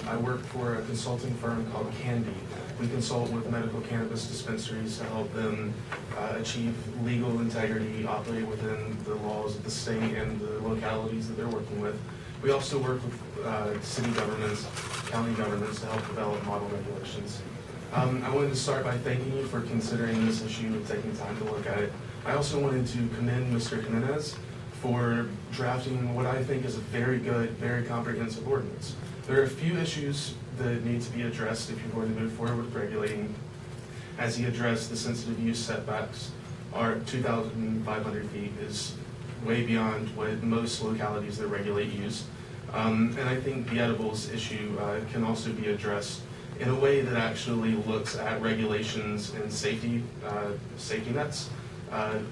I work for a consulting firm called CannBe. We consult with medical cannabis dispensaries to help them achieve legal integrity, operate within the laws of the state and the localities that they're working with. We also work with city governments, county governments to help develop model regulations. I wanted to start by thanking you for considering this issue and taking time to look at it. I also wanted to commend Mr. Jimenez for drafting what I think is a very good, very comprehensive ordinance. There are a few issues that need to be addressed if you're going to move forward with regulating. As he addressed, the sensitive use setbacks are 2,500 feet is way beyond what most localities that regulate use. And I think the edibles issue can also be addressed in a way that actually looks at regulations and safety nets.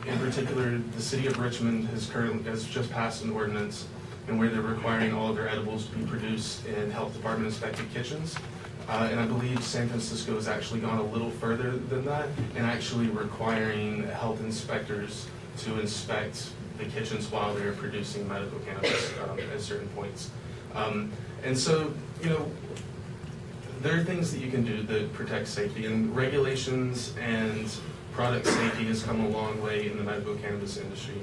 In particular, the city of Richmond has just passed an ordinance and where they're requiring all of their edibles to be produced in health department inspected kitchens. And I believe San Francisco has actually gone a little further than that and actually requiring health inspectors to inspect the kitchens while they're producing medical cannabis at certain points. And so, you know, there are things that you can do that protect safety, and regulations and product safety has come a long way in the medical cannabis industry.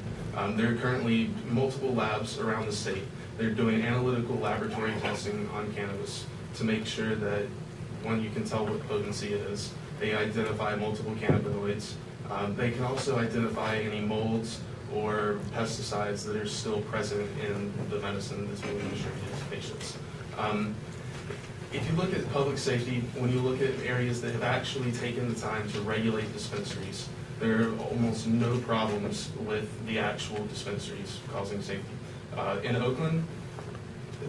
There are currently multiple labs around the state. They're doing analytical laboratory testing on cannabis to make sure that, one, you can tell what potency it is. They identify multiple cannabinoids. They can also identify any molds or pesticides that are still present in the medicine that's being distributed to patients. If you look at public safety, when you look at areas that have actually taken the time to regulate dispensaries, there are almost no problems with the actual dispensaries causing safety. In Oakland,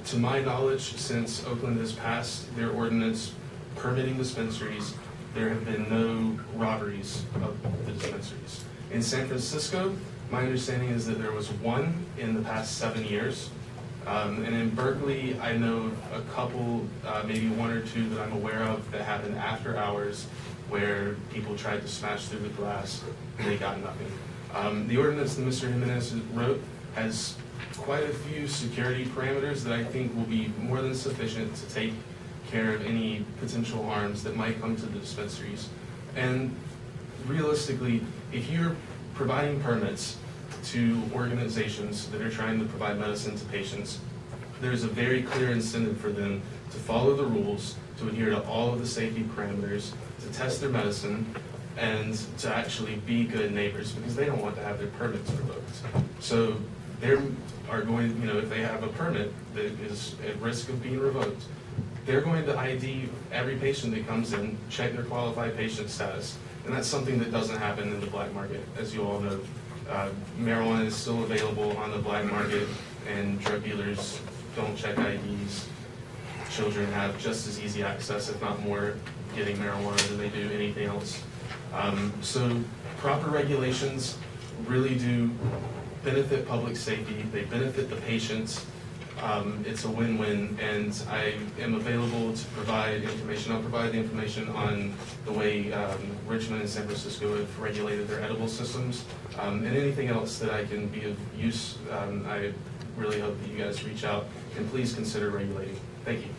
to my knowledge, since Oakland has passed their ordinance permitting dispensaries, there have been no robberies of the dispensaries. In San Francisco, my understanding is that there was one in the past 7 years. And in Berkeley, I know a couple, maybe one or two that I'm aware of that happened after hours where people tried to smash through the glass and they got nothing. The ordinance that Mr. Jimenez wrote has quite a few security parameters that I think will be more than sufficient to take care of any potential harms that might come to the dispensaries. And realistically, if you're providing permits to organizations that are trying to provide medicine to patients, there's a very clear incentive for them to follow the rules, to adhere to all of the safety parameters, to test their medicine, and to actually be good neighbors, because they don't want to have their permits revoked. So they are going, you know, if they have a permit that is at risk of being revoked, they're going to ID every patient that comes in, check their qualified patient status, and that's something that doesn't happen in the black market, as you all know. Marijuana is still available on the black market, and drug dealers don't check IDs. Children have just as easy access, if not more, getting marijuana than they do anything else. So proper regulations really do benefit public safety. They benefit the patients. It's a win-win, and I am available to provide information. I'll provide the information on the way Richmond and San Francisco have regulated their edible systems, and anything else that I can be of use. I really hope that you guys reach out and please consider regulating. Thank you.